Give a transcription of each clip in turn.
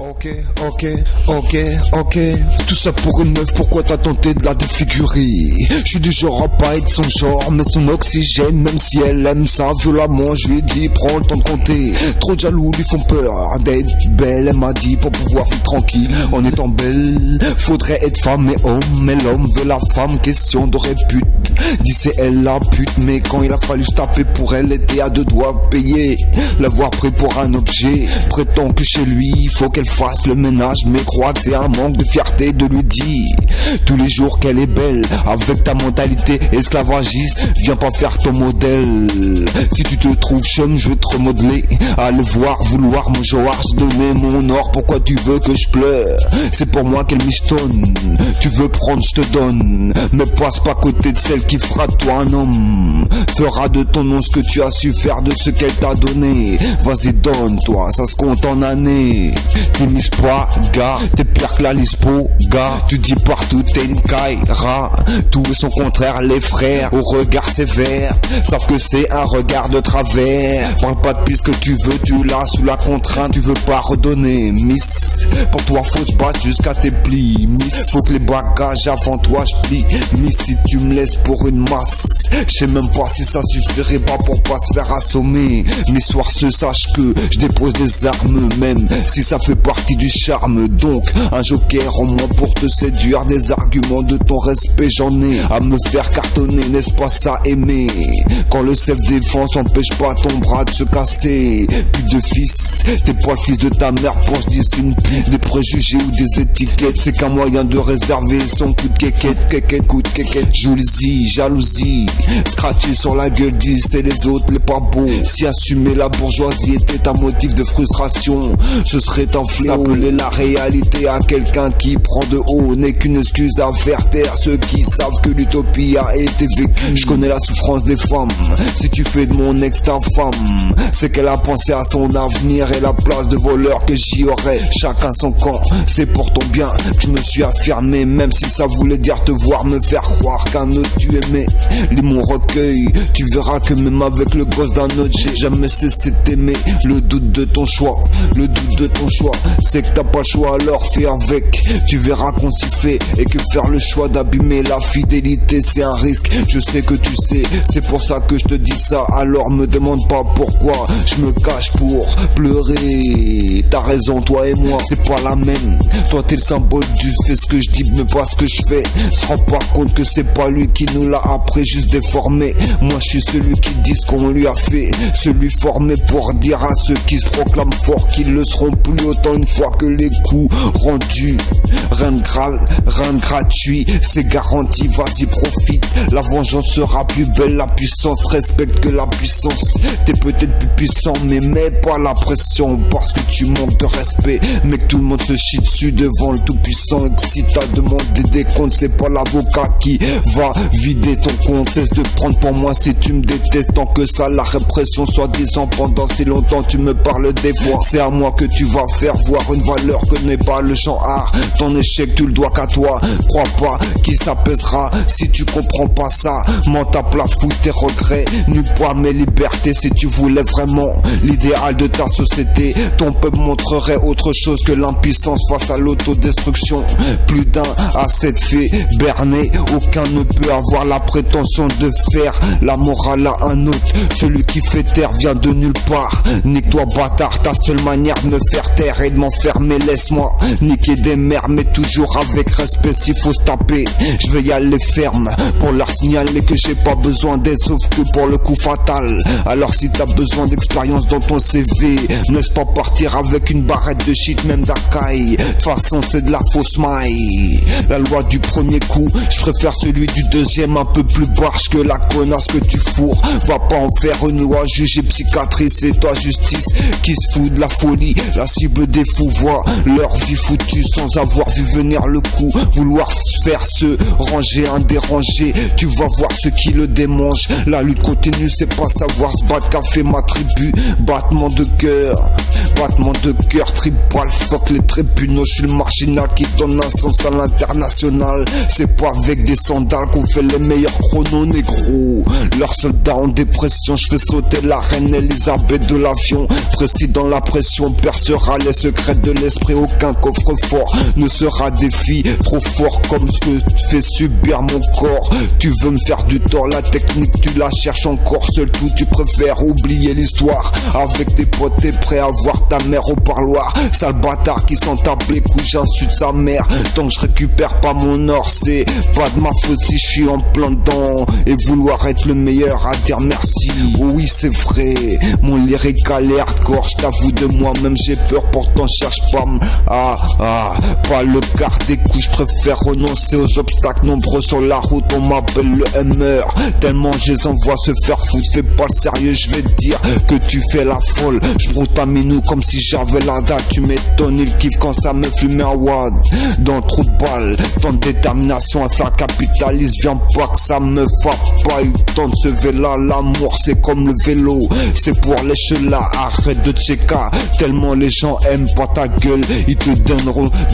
Ok. Tout ça pour une meuf, pourquoi t'as tenté de la défigurer? Je suis du genre à pas être son genre, mais son oxygène, même si elle aime ça violemment, je lui ai dit prends le temps de compter. Trop de jaloux lui font peur d'être belle, elle m'a dit pour pouvoir vivre tranquille. En étant belle, faudrait être femme et homme, mais l'homme veut la femme, question de répute. Dit c'est elle la pute, mais quand il a fallu se taper pour elle, était à deux doigts payer. L'avoir pris pour un objet, prétend que chez lui, il faut qu'elle fasse le ménage, mais croit que c'est un manque de fierté de lui dire tous les jours qu'elle est belle. Avec ta mentalité esclavagiste, viens pas faire ton modèle. Si tu te trouves chum, je vais te remodeler. Allez voir, vouloir mon genre, se donner mon or. Pourquoi tu veux que je pleure? C'est pour moi qu'elle michetonne. Tu veux prendre, je te donne, mais passe pas à côté de celle qui fera de toi un homme. Fera de ton nom ce que tu as su faire de ce qu'elle t'a donné. Vas-y donne-toi, ça se compte en années. T'es mise pas, gars, t'es pire que la Lispo, gars. Tu dis partout t'es une caïra. Tout est son contraire, les frères au regard sévère savent que c'est un regard de travers. Parle pas de piste que tu veux, tu l'as sous la contrainte. Tu veux pas redonner, miss. Pour toi faut se battre jusqu'à tes plis, miss. Faut que les bagages avant toi je plie, miss. Si tu me laisses pour une masse, je sais même pas si ça suffirait pas pour pas se faire assommer. Mes soirs se sache que je dépose des armes, même si ça fait partie du charme. Donc un joker en moins pour te séduire. Des arguments de ton respect j'en ai à me faire cartonner, n'est-ce pas ça aimer? Quand le self-défense empêche pas ton bras de se casser. Plus de fils, t'es pas le fils de ta mère pour se dire c'est une pute. Des préjugés ou des étiquettes, c'est qu'un moyen de réserver son coup de quéquette, coup de quéquette. Jalousie, scratcher sur la gueule, dit c'est les autres les pas beaux. Si assumer la bourgeoisie était un motif de frustration, ce serait un fléau. S'appeler la réalité à quelqu'un qui prend de haut n'est qu'une excuse à faire taire ceux qui savent que l'utopie a été vécue. Je connais la souffrance des femmes. Si tu fais de mon ex ta femme, c'est qu'elle a pensé à son avenir et la place de voleur que j'y aurais. Chacun son camp, c'est pour ton bien que je me suis affirmé, même si ça voulait dire te voir me faire croire qu'un autre tu aimais. Lis mon recueil, tu verras que même avec le gosse d'un autre, j'ai jamais cessé d'aimer. Le doute de ton choix, c'est que t'as pas le choix, alors fais avec. Tu verras qu'on s'y fait et que faire le choix d'abîmer la fidélité c'est un risque. Je sais que tu sais, c'est pour ça que je te dis ça. Alors me demande pas pourquoi je me cache pour pleurer. T'as raison, toi et moi, c'est pas la même. Toi t'es le symbole du fait ce que je dis, mais pas ce que je fais. Se rend pas compte que c'est pas lui qui nous l'a appris, juste déformé. Moi je suis celui qui dit ce qu'on lui a fait, celui formé pour dire à ceux qui se proclament forts qu'ils le seront plus autant une fois que les coups rendus. Rien de gratuit, c'est garanti, vas-y profite. La vengeance sera plus belle, la puissance respecte que la puissance. T'es peut-être plus puissant mais mets pas la pression parce que tu manques de respect, mais que tout le monde se chie dessus devant le tout puissant. Et que si t'as demandé des comptes, c'est pas l'avocat qui va vider ton compte. Cesse de prendre pour moi si tu me détestes, tant que ça la répression soi-disant pendant si longtemps tu me parles des voix. C'est à moi que tu vas faire voir une valeur que n'est pas le genre. Ton échec tu le dois qu'à toi, crois pas qui s'apaisera si tu comprends pas ça. M'en tape la fout tes regrets, nulle part mes libertés. Si tu voulais vraiment l'idéal de ta société, ton peuple montrerait autre chose que l'impuissance face à l'autodestruction. Plus d'un a cette fée berner, aucun ne peut avoir la prétention de faire la morale à un autre. Celui qui fait taire vient de nulle part. Nique-toi bâtard, ta seule manière de me faire taire et de m'enfermer. Laisse-moi niquer des mères, mais toujours avec respect. S'il faut se taper, je vais y aller ferme pour leur signaler que j'ai pas besoin d'aide sauf que pour le coup fatal. Alors si t'as besoin d'expérience dans ton CV, ne laisse pas partir avec une barrette de shit, même d'Akai. De toute façon c'est de la fausse maille. La loi du premier coup, je préfère celui du deuxième, un peu plus barge que la connasse que tu fourres. Va pas en faire une loi, juger psychiatrice, c'est toi justice qui se fout de la folie. La cible des fous voit leur vie foutue sans avoir vu venir le coup. Vouloir faire se ranger un dérangé, tu vas voir ce qui le démange. La lutte continue, c'est pas savoir se battre qu'a fait ma tribu. Battement de cœur, tribal, fuck les tribunaux. Je suis le marginal qui donne un sens à l'international. C'est pas avec des sandales qu'on fait les meilleurs chronos. négro. Leurs soldats en dépression, je fais sauter la reine Elisabeth de l'avion. Précis dans la pression, percera les secrets de l'esprit. Aucun coffre-fort ne sera défi trop fort comme ce que fait subir mon corps. Tu veux me faire du tort, la technique tu la cherches encore. Seul tout, tu préfères oublier l'histoire. Avec tes potes, t'es prêt à voir ta mère au parloir. Sale bâtard qui s'en tape les couilles, j'insulte sa mère. Tant que je récupère pas mon or, c'est pas de ma faute si je suis en plein dedans. Et vouloir être le meilleur à dire merci. Oh oui c'est vrai, mon lyrique a l'air hardcore. Je t'avoue de moi-même j'ai peur, pourtant cherche pas pas le quart des coups. Je préfère renoncer aux obstacles nombreux sur la route. On m'appelle le hammer, tellement je les envoie se faire foutre. Fais pas le sérieux, je vais te dire que tu fais la folle. Je broute à minou comme si j'avais la dalle. Tu m'étonnes, il kiffe quand ça me fume un wad dans le trou de balle. Tant de détermination à faire capitaliste, viens pas que ça me fasse pas. Eu le temps de se véla, l'amour c'est comme le vélo, c'est pour les chelas. Arrête de checker, tellement les gens aiment pas ta gueule. Ils te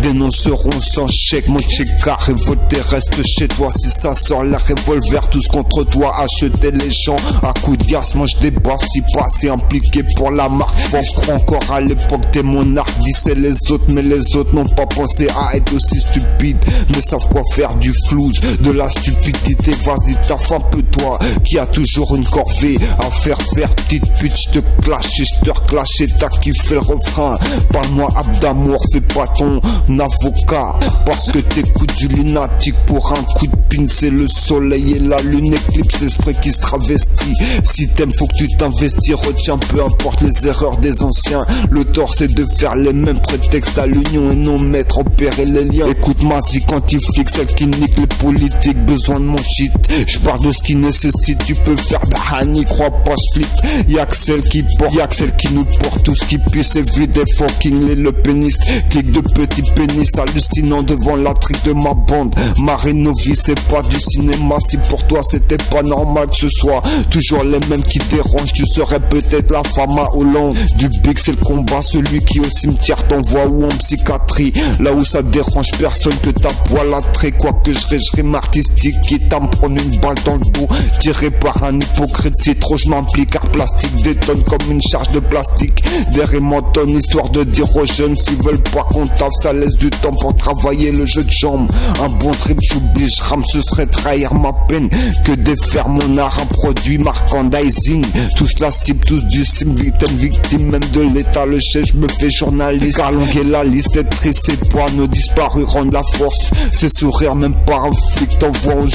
dénonceront sans chèque. Mon checker révolté reste chez toi. Si ça sort la revolver, tous contre toi. Acheter les gens à coups de dias, mange des baffes. Si pas c'est impliqué pour la marque. Je crois encore à l'époque des monarques. Disaient les autres, mais les autres n'ont pas pensé à être aussi stupides, mais savent quoi faire du flouze, de la stupidité. Vas-y taffe un peu toi, qui a toujours une corvée à faire petite pute. Je te clash et je te reclash et t'as kiffé le refrain. Parle-moi ap d'amour, fais pas ton avocat, parce que t'écoutes du lunatique pour un coup de pin. C'est le soleil et la lune éclipse, esprit qui se travestit. Si t'aimes faut que tu t'investis, retiens peu importe les erreurs des anciens. Le tort c'est de faire les mêmes prétextes à l'union et non mettre en péril les liens. Écoute Mazi quand il flique, celle qui nique les politiques, besoin de mon shit. Je parle de ce qui nécessite, tu peux faire bah n'y crois pas, je flippe. Y'a que celle qui porte, y'a que celle qui nous porte. Tout ce qui puisse éviter fucking les le pénis. Clique de petits pénis hallucinant devant la trique de ma bande. Marinovi c'est pas du cinéma. Si pour toi c'était pas normal que ce soit toujours les mêmes qui dérangent, tu serais peut-être la femme à Hollande. Du big c'est le combat, celui qui au cimetière t'envoie ou en psychiatrie. Là où ça dérange personne que ta poêle à trait. Quoique je rime artistique, quitte à me prendre une balle dans le dos, tiré par un hypocrite. C'est trop je m'implique, car plastique détonne comme une charge de plastique. Derrière mon tonne, histoire de dire aux jeunes s'ils veulent pas qu'on taffe, ça laisse du temps pour travailler le jeu de jambes. Un bon trip j'oublie, je rame, ce serait trahir ma peine que défaire mon art, un produit merchandising. Tous la cible, tous du sim, victime même de l'état. Le chef, je me fais journaliste, car longue est la liste. Être triste c'est pas nos disparus rendre la force. C'est sourire même pas un flic t'envoie on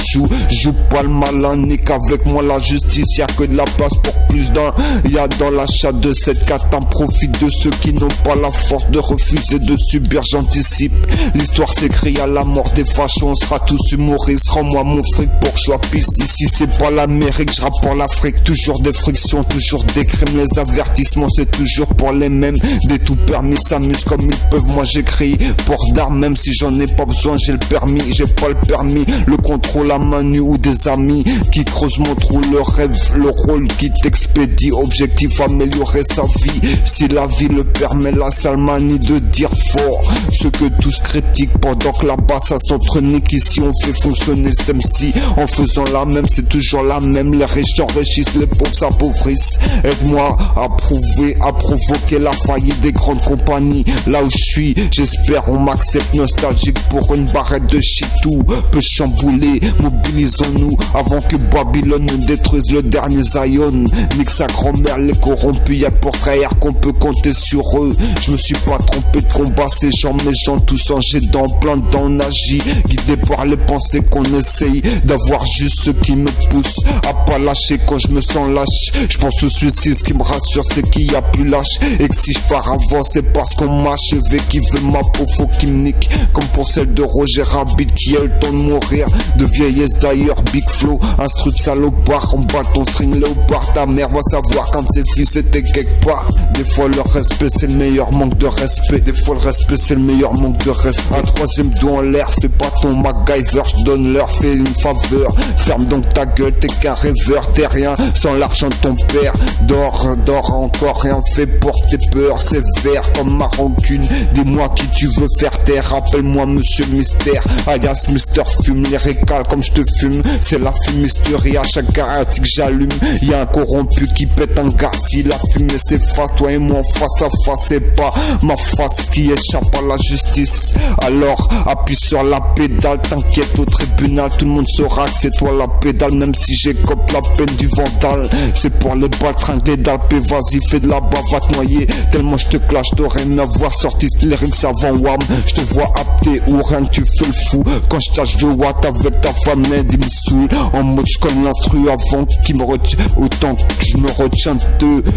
joue pas le malin, nique avec moi la justice. Y'a que de la place pour plus d'un. Y'a dans l'achat de cette carte, t'en profites de ceux qui n'ont pas la force de refuser de subir, j'anticipe. L'histoire s'écrit à la mort des fachos, on sera tous humoristes. Rends-moi mon fric pour que je sois pisse. Ici c'est pas l'Amérique, je rappe pour l'Afrique. Toujours des frictions, toujours des crimes. Les avertissements c'est toujours pour les mêmes. Des tout permis s'amusent comme ils peuvent. Moi j'écris port d'armes, même si j'en ai pas besoin, j'ai le permis. J'ai pas le permis, le contrôle à main nue ou des amis qui creusent mon trou. Le rêve, le rôle qui t'expédie. Objectif améliorer sa vie, si la vie le permet. La sale manie de dire fort ce que tous critiquent, pendant que là-bas ça s'entrenique. Ici on fait fonctionner le MC en faisant la même, c'est toujours la même. Les riches enrichissent, les pauvres s'appauvrissent. Aide-moi à prouver, à provoquer la faillite des grandes compagnies. Là où je suis, j'espère on m'accepte. Nostalgique pour une barrette de shit, tout peut chambouler. Mobilisons-nous avant que Babylone nous détruise. Le dernier Zion nique sa grand-mère, les corrompus. Y'a que pour trahir qu'on peut compter sur eux. Je me suis pas trompé de combat, ces gens méchants tous en jet dans plein dedans. On agit, guidé par les pensées qu'on essaye d'avoir juste ce qui me pousse à pas lâcher quand je me sens lâche. Je pense au suicide, ce qui me rassure c'est qu'il y a plus lâche. Et que si je pars avant c'est parce qu'on m'a achevé. Qui veut ma peau faut qu'il me nique, comme pour celle de Roger Rabbit qui a le temps de mourir de vieillesse d'ailleurs. Big flow, instru de salopard, en bâton string léopard. Ta mère va savoir quand ses fils étaient quelque part. Des fois le respect c'est le meilleur manque de respect. Des fois le respect c'est le meilleur manque de respect. Un troisième doigt en l'air, fais pas ton MacGyver, je donne leur, fais une faveur. Ferme donc ta gueule, t'es qu'un rêveur, t'es rien sans l'argent de ton père. Dors encore, rien fait pour tes peurs. Sévère comme ma rancune, dis-moi qui tu veux faire taire. Rappelle-moi Monsieur Mystère, alias Mister Fume. Les récales comme je te fume, c'est la la fumisterie à chaque garantie que j'allume. Y'a un corrompu qui pète un gaz. Si la fumée s'efface, toi et moi en face à face, c'est pas ma face qui échappe à la justice. Alors appuie sur la pédale, t'inquiète au tribunal, tout le monde saura que c'est toi la pédale. Même si j'écope la peine du vandale, c'est pour les balles tringlées d'Alpé. Vas-y fais de la bave, va te noyer. Tellement je te clash, t'aurais aimé avoir sorti ce lyrics avant wham. Je te vois apté ou rien que tu fais le fou. Quand je tâche de watt avec ta femme, l'aide me saoule. En mode je connais l'instru avant qu'il me retient. Autant que je me retiens de te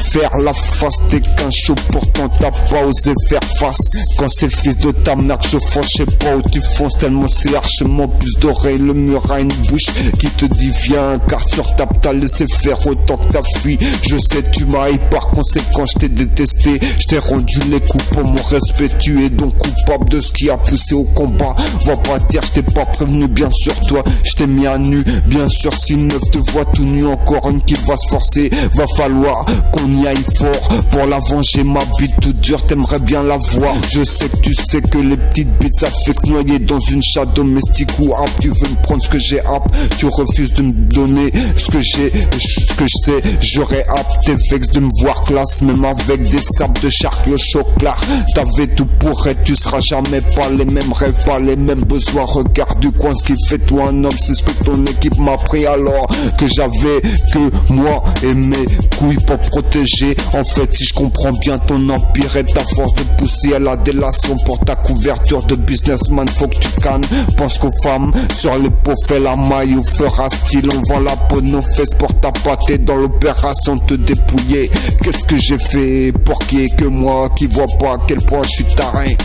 faire la face. T'es qu'un show, pourtant t'as pas osé faire face. Quand c'est le fils de ta mère que je fonce, je sais pas où tu fonces. Tellement c'est archement plus d'oreilles. Le mur a une bouche qui te dit viens, car sur table t'as laissé faire autant que t'as fui. Je sais tu m'as haï, par conséquent je t'ai détesté. Je t'ai rendu les coups pour mon respect. Tu es donc coupable de ce qui a poussé au combat. Va pas dire je t'ai pas prévenu, bien sûr toi je t'ai mis à nu. Bien sûr si une meuf te voit tout nu, encore une qui va se forcer. Va falloir qu'on y aille fort pour la venger. Ma bite toute dure, t'aimerais bien la voir. Je sais que tu sais que les petites bites ça fait que se noyer dans une chatte domestique ou rap. Tu veux me prendre ce que j'ai hâte, tu refuses de me donner ce que j'ai, ce que je sais. J'aurais hâte, t'es vexe de me voir classe, même avec des sables de charque au chocolat. T'avais tout pour être, tu seras jamais pas les mêmes rêves, pas les mêmes besoins. Regarde du coin ce qui fait toi un homme, c'est ce que ton équipe m'a appris. Alors que j'avais que moi et mes couilles pour protéger. En fait si je comprends bien, ton empire est à force de pousser à la délation. Pour ta couverture de businessman faut que tu cannes. Pense qu'aux femmes sur les peaux, fais la maille ou fera style. On vend la peau de nos fesses pour tapater dans l'opération te dépouiller. Qu'est-ce que j'ai fait pour qu'il y ait que moi qui vois pas à quel point je suis taré.